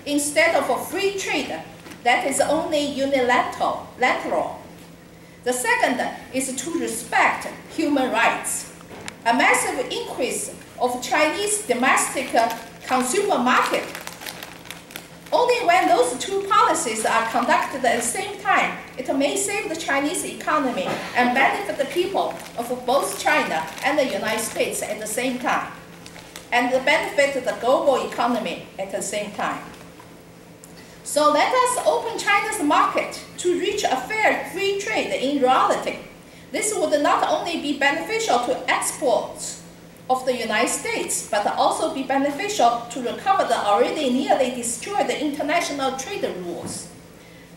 instead of a free trade that is only unilateral. The second is to respect human rights. A massive increase of Chinese domestic consumer market. Only when those two policies are conducted at the same time, it may save the Chinese economy and benefit the people of both China and the United States at the same time, and benefit the global economy at the same time. So let us open China's market to reach a fair free trade in reality. This would not only be beneficial to exports of the United States, but also be beneficial to recover the already nearly destroyed international trade rules.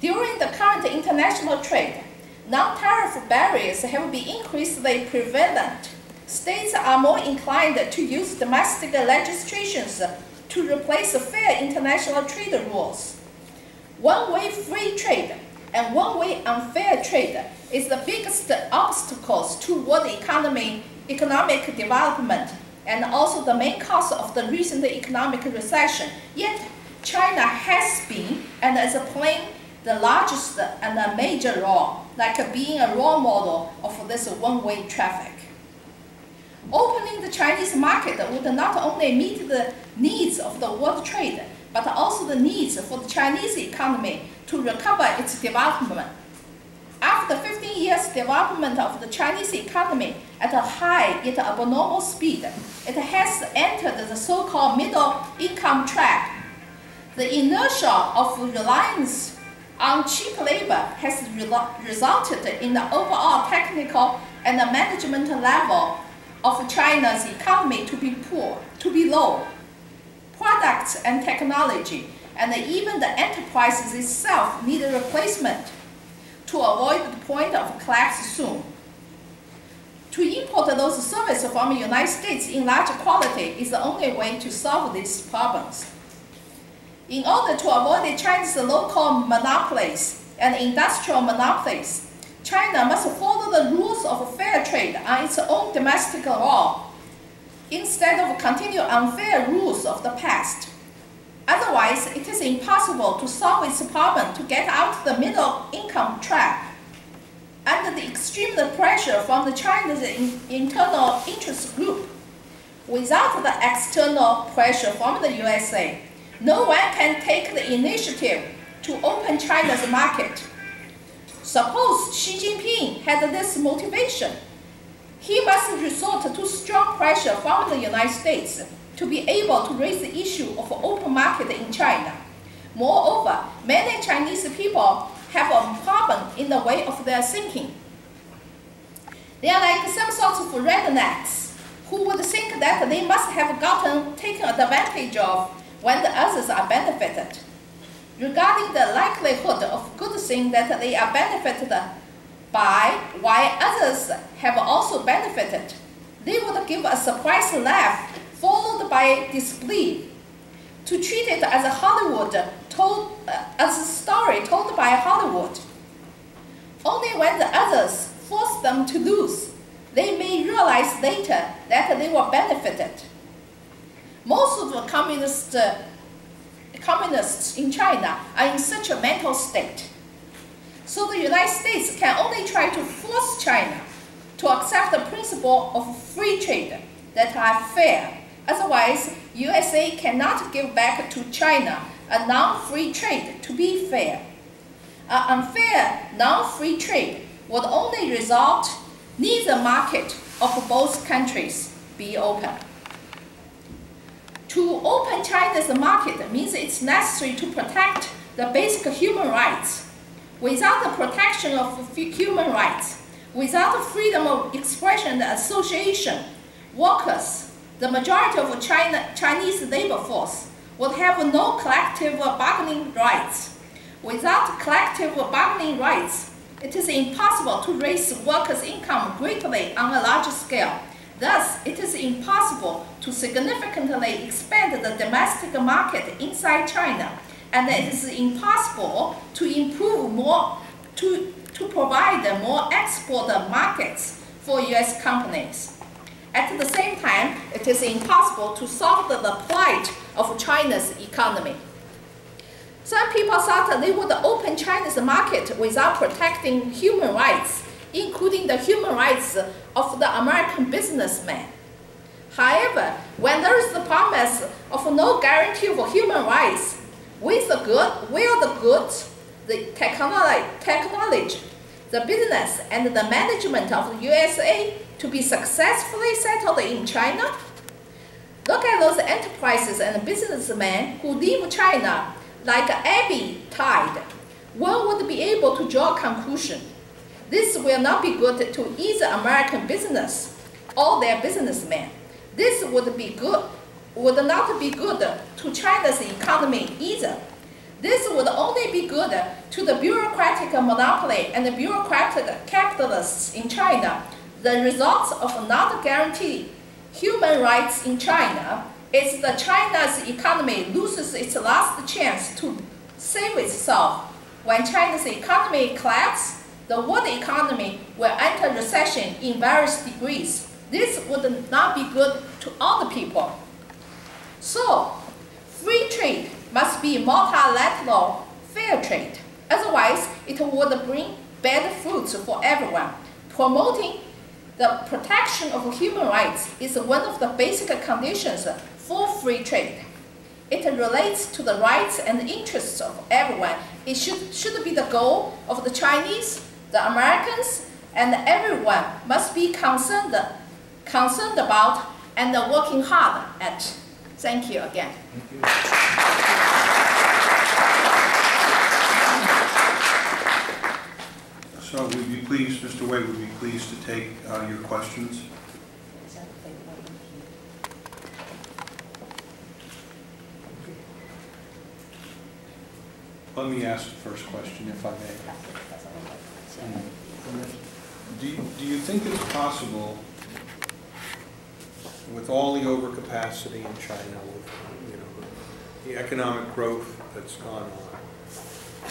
During the current international trade, non-tariff barriers have been increasingly prevalent. States are more inclined to use domestic legislations to replace fair international trade rules. One-way free trade and one-way unfair trade is the biggest obstacles toward economic development and also the main cause of the recent economic recession. Yet, China has been and is playing the largest and a major role, like being a role model of this one-way traffic. Opening the Chinese market would not only meet the needs of the world trade, but also the needs for the Chinese economy to recover its development. After 15 years development of the Chinese economy at a high yet abnormal speed, it has entered the so-called middle income track. The inertia of reliance on cheap labor has resulted in the overall technical and the management level of China's economy to be poor, to be low. Products and technology, and even the enterprises itself need a replacement to avoid the point of collapse soon. To import those services from the United States in large quantity is the only way to solve these problems. In order to avoid China's local monopolies and industrial monopolies, China must follow the rules of fair trade on its own domestic law, instead of continue unfair rules of the past. Otherwise, it is impossible to solve its problem to get out the middle income trap. Under the extreme pressure from the China's internal interest group, without the external pressure from the USA, no one can take the initiative to open China's market. Suppose Xi Jinping had this motivation. He must resort to strong pressure from the United States to be able to raise the issue of open market in China. Moreover, many Chinese people have a problem in the way of their thinking. They are like some sorts of rednecks who would think that they must have taken advantage of when the others are benefited. Regarding the likelihood of good things that they are benefited by, while others have also benefited, they would give a surprise laugh followed by disbelief. To treat it as a story told by Hollywood. Only when the others force them to lose, they may realize later that they were benefited. Most of the communists in China are in such a mental state. So the United States can only try to force China to accept the principle of free trade that are fair. Otherwise, USA cannot give back to China a non-free trade to be fair. An unfair non-free trade would only result neither market of both countries be open. To open China's market means it's necessary to protect the basic human rights. Without the protection of human rights, without freedom of expression and association, workers, the majority of Chinese labor force, would have no collective bargaining rights. Without collective bargaining rights, it is impossible to raise workers' income greatly on a large scale. Thus, it is impossible to significantly expand the domestic market inside China, and it is impossible to improve to provide more export markets for US companies. At the same time, it is impossible to solve the plight of China's economy. Some people thought they would open China's market without protecting human rights, including the human rights of the American businessman. However, when there is the promise of no guarantee for human rights, will the goods, the technology, the business, and the management of the USA to be successfully settled in China? Look at those enterprises and businessmen who leave China like Abby tide. One would be able to draw a conclusion. This will not be good to either American business or their businessmen. This would not be good to China's economy either. This would only be good to the bureaucratic monopoly and the bureaucratic capitalists in China. The result of not guaranteeing human rights in China is that China's economy loses its last chance to save itself. When China's economy collapses, the world economy will enter recession in various degrees. This would not be good to all the people. So, free trade must be multilateral fair trade. Otherwise, it would bring bad fruits for everyone. Promoting the protection of human rights is one of the basic conditions for free trade. It relates to the rights and interests of everyone. It should be the goal of the Chinese, the Americans, and everyone must be concerned about and working hard at. Thank you again. Thank you. So would you please, Mr. Wei, would you be pleased to take your questions? Let me ask the first question, if I may. Do you think it's possible, with all the overcapacity in China, with the economic growth that's gone on,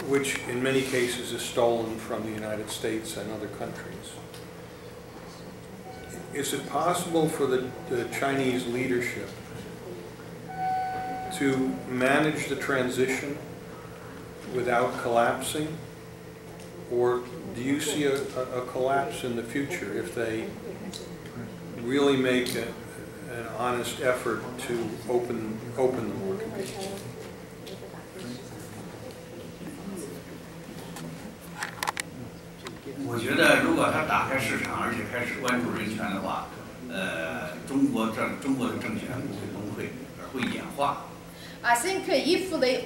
which in many cases is stolen from the United States and other countries, is it possible for the Chinese leadership to manage the transition without collapsing? Or do you see a collapse in the future if they really make an honest effort to open the market? 我觉得，如果他打开市场，而且开始关注人权的话，中国的政权不会崩溃，而会演化。I think if they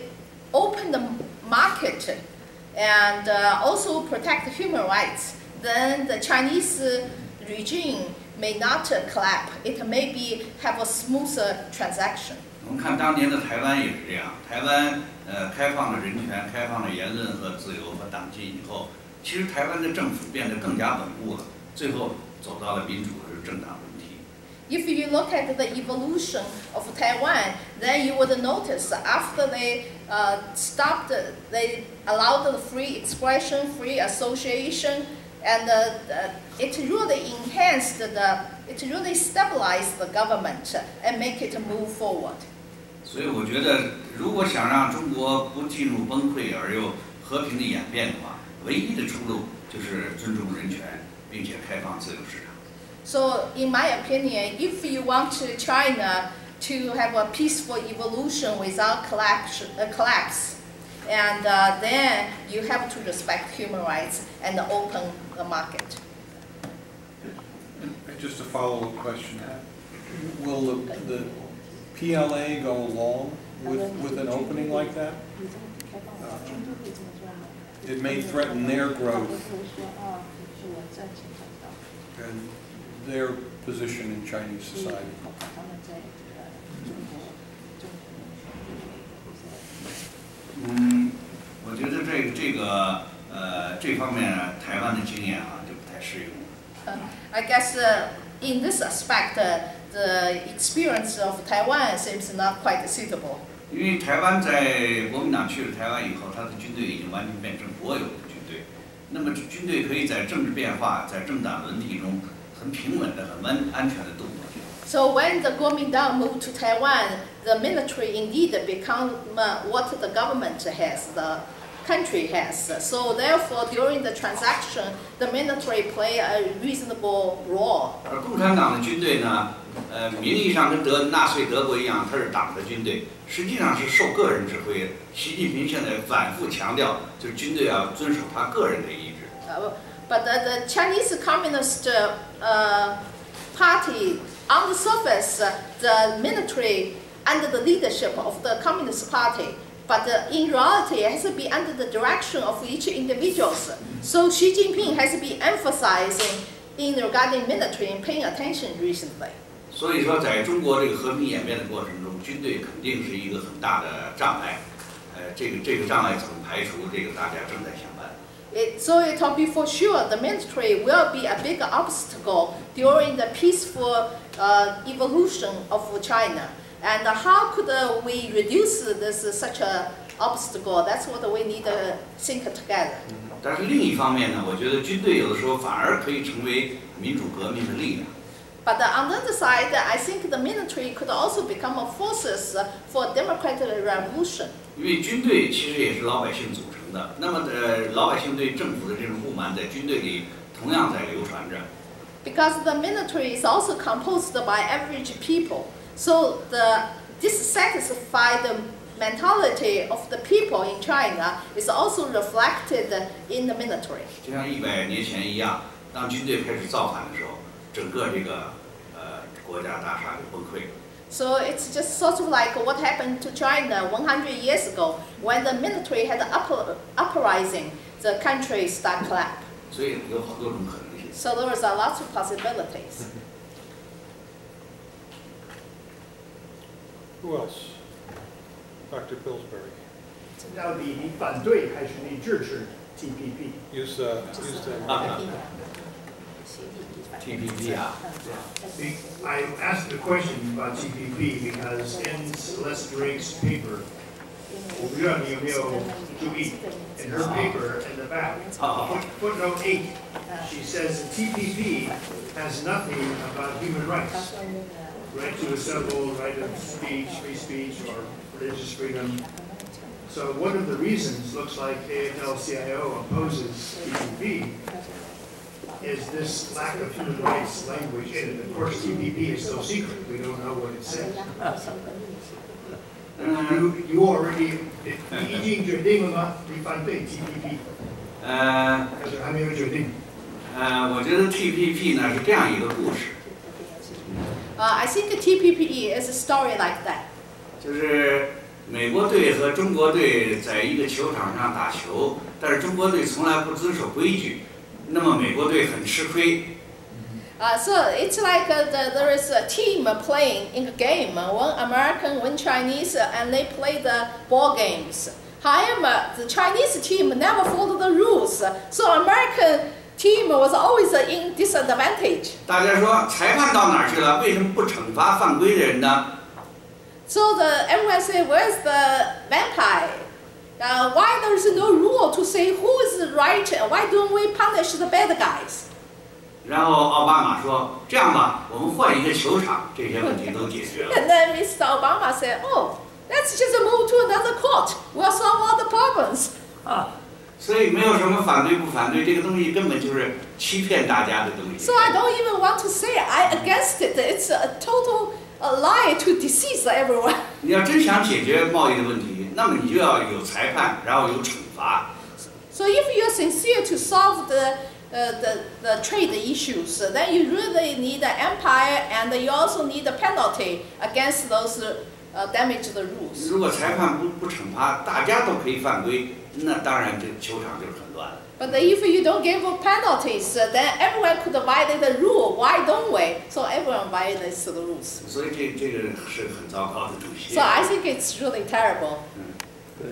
open the market and also protect human rights, then the Chinese regime may not collapse. It may have a smoother transaction. 我们看当年的台湾也是这样，台湾开放了人权、开放了言论和自由和党禁以后，其实台湾的政府变得更加稳固了，最后走到了民主和政党问题。 If you look at the evolution of Taiwan, then you would notice after they they allowed the free expression, free association, and it really it really stabilized the government and make it move forward. 所以我觉得，如果想让中国不进入崩溃而又和平的演变的话，唯一的出路就是尊重人权，并且开放自由市场。 So, in my opinion, if you want China to have a peaceful evolution without collapse, and then you have to respect human rights and open the market. Just a follow-up question. Will the PLA go along with an opening like that? It may threaten their growth and their position in Chinese society. 我觉得这方面台湾的经验就不太适用。I guess in this aspect, the experience of Taiwan seems not quite suitable. 因为台湾在国民党去了台湾以后，他的军队已经完全变成国有的军队。那么军队可以在政治变化、在政党轮替中很平稳的、很安全的度过。So when the Kuomintang moved to Taiwan, the military indeed become what the government has, the country has. So therefore, during the transaction, the military play a reasonable role. 而共产党的军队呢，名义上跟纳粹德国一样，它是党的军队，实际上是受个人指挥的。习近平现在反复强调，就是军队要遵守他个人的意志。But the Chinese Communist Party, on the surface, the military under the leadership of the Communist Party, but in reality, it has to be under the direction of each individual. So Xi Jinping has been emphasizing in regarding military and paying attention recently. 所以说，在中国这个和平演变的过程中，军队肯定是一个很大的障碍。这个障碍怎么排除？这个大家正在想办法。So it will be for sure the military will be a big obstacle during the peaceful evolution of China. And how could we reduce this such an obstacle? That's what we need to think together. 但是另一方面呢，我觉得军队有的时候反而可以成为民主革命的力量。But on the other side, I think the military could also become a forces for democratic revolution. 因为军队其实也是老百姓组成的，那么老百姓对政府的这种不满，在军队里同样在流传着。Because the military is also composed by average people, so the dissatisfied mentality of the people in China is also reflected in the military. 就像100年前一样，当军队开始造反的时候，整个这个国家大厦就崩溃了。So it's just sort of like what happened to China 100 years ago when the military had an uprising, the country started collapse. 所以有好多种可能性。So there was a lot of possibilities. Who else? Dr. Pillsbury. 到底你反对还是你支持 TPP? Use the. TPP 啊。I asked the question about TPP because in Celeste Drake's paper, 我不知道你有没有注意 in her paper in the back, footnote 8, she says the TPP has nothing about human rights, right to assemble, right of speech, free speech, or religious freedom. So one of the reasons looks like AFL-CIO opposes TPP is this lack of human rights language in it. Of course, TPP is so secret, we don't know what it says. You already 你已经决定了吗？你反对 TPP？ 还是还没有决定？我觉得 TPP 呢是这样一个故事。I think TPP is a story like that. 就是美国队和中国队在一个球场上打球，但是中国队从来不遵守规矩，那么美国队很吃亏。So it's like there is a team playing in a game, one American, one Chinese, and they play the ball games. However, the Chinese team never followed the rules, so American team was always in disadvantage. 大家说裁判到哪儿去了？为什么不惩罚犯规的人呢？ So everyone say, where's the vampire? Why there is no rule to say who is right? Why don't we punish the bad guys? 然后奥巴马说：“这样吧，我们换一个球场，这些问题都解决了。” And then Mr. Obama said, "Oh, let's just move to another court. We'll solve all the problems." 所以没有什么反对不反对，这个东西根本就是欺骗大家的东西。 So I don't even want to say I against it. It's a total lie to deceive everyone. 你要真想解决贸易的问题，那么你就要有裁判，然后有惩罚。 So if you're sincere to solve the trade issues, then you really need an empire, and you also need a penalty against those damage the rules. 如果裁判不惩罚，大家都可以犯规，那当然这球场就是很乱了。 But if you don't give penalties, then everyone could violate the rule. Why don't we? So everyone violates the rules. 所以这个是很糟糕的东西。 So I think it's really terrible. 对。